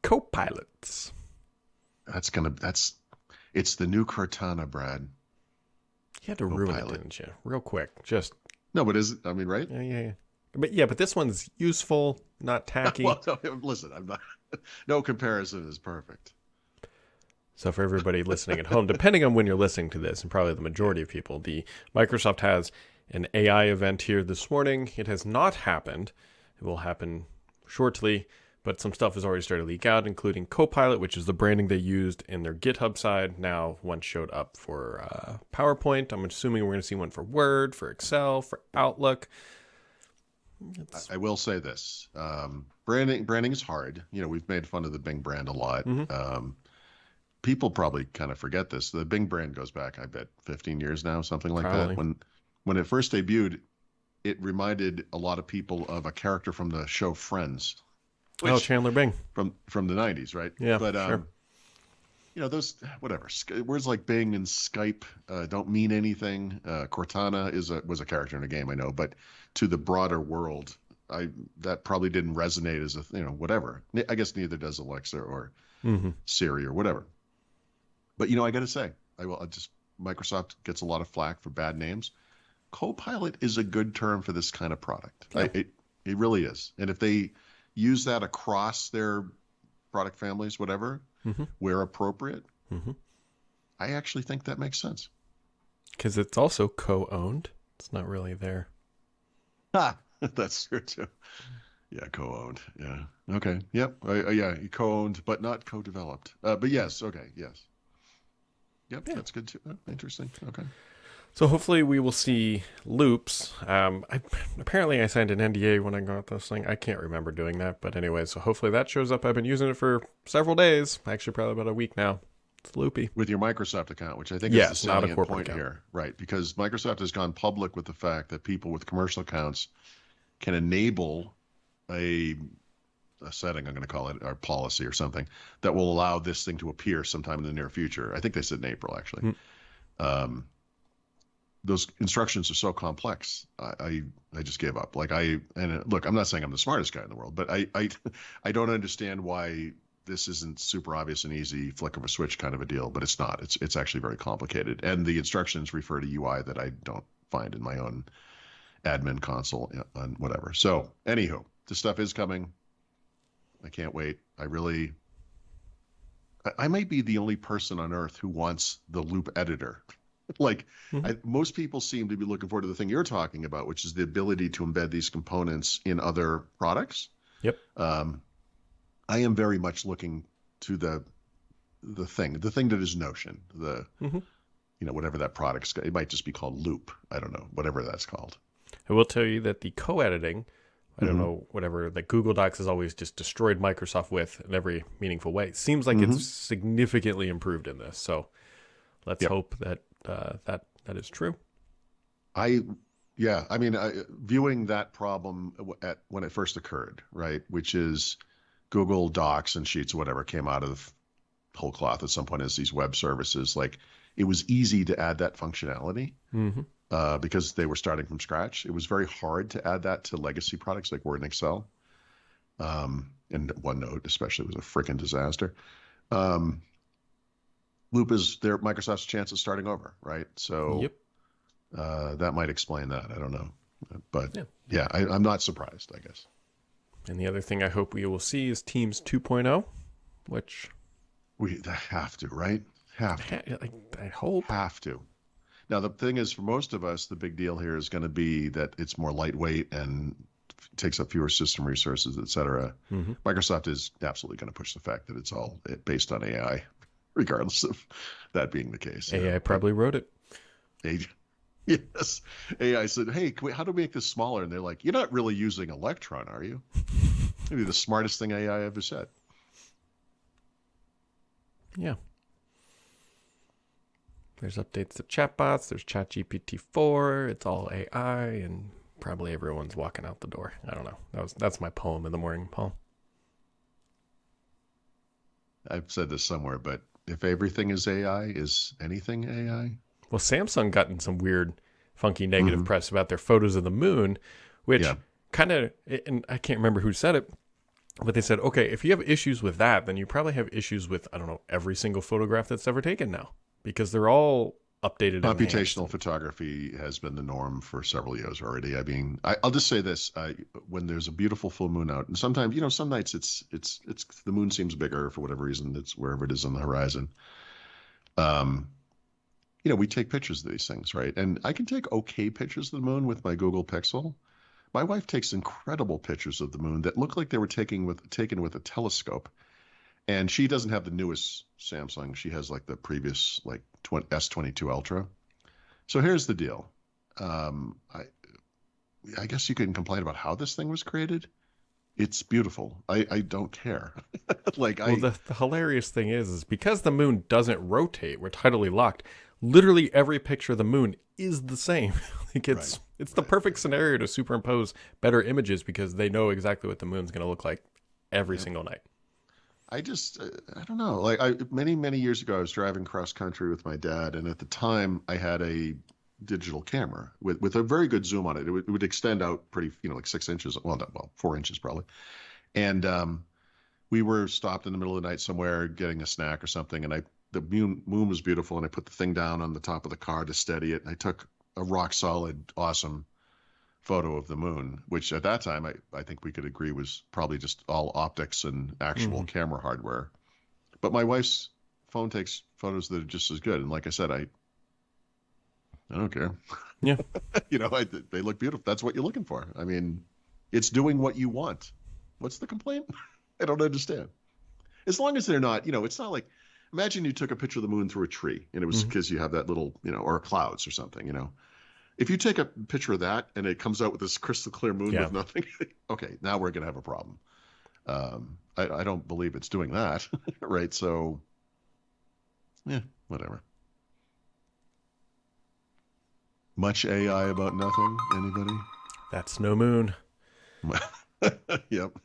Copilots. It's the new Cortana, Brad. You had to ruin it, didn't you? Real quick. Just. No, but right? Yeah. But this one's useful, not tacky. Well, no, listen, I'm not. No comparison is perfect. So for everybody listening at home, depending on when you're listening to this, and probably the majority of people, the Microsoft has an AI event here this morning. It has not happened. It will happen shortly, but some stuff has already started to leak out, including Copilot, which is the branding they used in their GitHub side. Now one showed up for PowerPoint. I'm assuming we're going to see one for Word, for Excel, for Outlook. I will say this. Branding is hard. We've made fun of the Bing brand a lot. Mm-hmm. People probably kind of forget this. The Bing brand goes back, I bet, 15 years now, something like that. When it first debuted, it reminded a lot of people of a character from the show Friends. Chandler Bing. From the 90s, right? Yeah, but, sure. Those, whatever. Words like Bing and Skype don't mean anything. Cortana was a character in a game, I know. But to the broader world, that probably didn't resonate as whatever. I guess neither does Alexa or Siri or whatever. But, I got to say, Microsoft gets a lot of flack for bad names. Copilot is a good term for this kind of product. Yeah. It really is. And if they use that across their product families, whatever, where appropriate, I actually think that makes sense. Because it's also co-owned. It's not really there. That's true too. Yeah, co-owned. Yeah. Okay. Yep. Yeah, co-owned, but not co-developed. But yes. Okay. Yes. Yep. Yeah. That's good too. Interesting. Okay. So hopefully we will see loops. Apparently I signed an NDA when I got this thing. I can't remember doing that. But anyway, so hopefully that shows up. I've been using it for several days. Actually, probably about a week now. It's loopy. With your Microsoft account, which I think is the salient point here. Right, because Microsoft has gone public with the fact that people with commercial accounts can enable a setting, I'm going to call it, or policy or something, that will allow this thing to appear sometime in the near future. I think they said in April, actually. Those instructions are so complex. I just gave up. Look, I'm not saying I'm the smartest guy in the world, but I don't understand why this isn't super obvious and easy, flick of a switch kind of a deal. But it's not. It's actually very complicated, and the instructions refer to UI that I don't find in my own admin console on whatever. So, anywho, this stuff is coming. I can't wait. I might be the only person on earth who wants the loop editor. Most people seem to be looking forward to the thing you're talking about, which is the ability to embed these components in other products. Yep. I am very much looking to the thing that is Notion, whatever that product's, it might just be called Loop. I don't know, whatever that's called. I will tell you that the co-editing, I don't know, whatever, that Google Docs has always just destroyed Microsoft with in every meaningful way. It seems like it's significantly improved in this. So let's hope that that is true. Viewing that problem when it first occurred, right, which is Google Docs and Sheets or whatever came out of whole cloth at some point as these web services. It was easy to add that functionality because they were starting from scratch. It was very hard to add that to legacy products like Word and Excel. And OneNote especially was a freaking disaster. Loop is Microsoft's chance of starting over, right? So that might explain that. I don't know. But I'm not surprised, I guess. And the other thing I hope we will see is Teams 2.0, which... We have to, right? I hope. Have to. Now, the thing is, for most of us, the big deal here is going to be that it's more lightweight and takes up fewer system resources, et cetera. Microsoft is absolutely going to push the fact that it's all based on AI, regardless of that being the case. AI probably wrote it. Yes. AI said, hey, how do we make this smaller? And they're like, you're not really using Electron, are you? Maybe the smartest thing AI ever said. Yeah. There's updates to chatbots. There's ChatGPT 4. It's all AI, and probably everyone's walking out the door. I don't know. That's my poem in the morning, Paul. I've said this somewhere, but if everything is AI, is anything AI? Well, Samsung got in some weird, funky negative press about their photos of the moon, which kind of, and I can't remember who said it, But they said, okay, if you have issues with that, then you probably have issues with, I don't know, every single photograph that's ever taken now, because they're all updated and enhanced. Computational photography has been the norm for several years already. I mean, I'll just say this: when there's a beautiful full moon out, and sometimes, some nights it's the moon seems bigger for whatever reason. It's wherever it is on the horizon. Um, we take pictures of these things, right? And I can take okay pictures of the moon with my Google Pixel. My wife takes incredible pictures of the moon that look like they were taken with a telescope. And she doesn't have the newest Samsung. She has like the previous like S22 Ultra. So here's the deal. I guess you can complain about how this thing was created. It's beautiful. I don't care. Well, the hilarious thing is because the moon doesn't rotate, we're tidally locked. Literally every picture of the moon is the same. Like it's the perfect scenario to superimpose better images because they know exactly what the moon's going to look like every single night. I just, I don't know. Like many years ago, I was driving cross country with my dad, and at the time, I had a digital camera with a very good zoom on it. It would extend out pretty, like 6 inches. Well, 4 inches probably. And we were stopped in the middle of the night somewhere getting a snack or something, and the moon was beautiful, and I put the thing down on the top of the car to steady it, and I took a rock solid, awesome photo of the moon, which at that time I think we could agree was probably just all optics and actual camera hardware. But my wife's phone takes photos that are just as good. And like I said, I don't care. Yeah. They look beautiful. That's what you're looking for. I mean, it's doing what you want. What's the complaint? I don't understand. As long as they're not, it's not like, imagine you took a picture of the moon through a tree and it was because you have that little, or clouds or something, If you take a picture of that and it comes out with this crystal clear moon with nothing, okay, now we're going to have a problem. I don't believe it's doing that, right? So, yeah, whatever. Much AI about nothing? Anybody? That's no moon. Yep.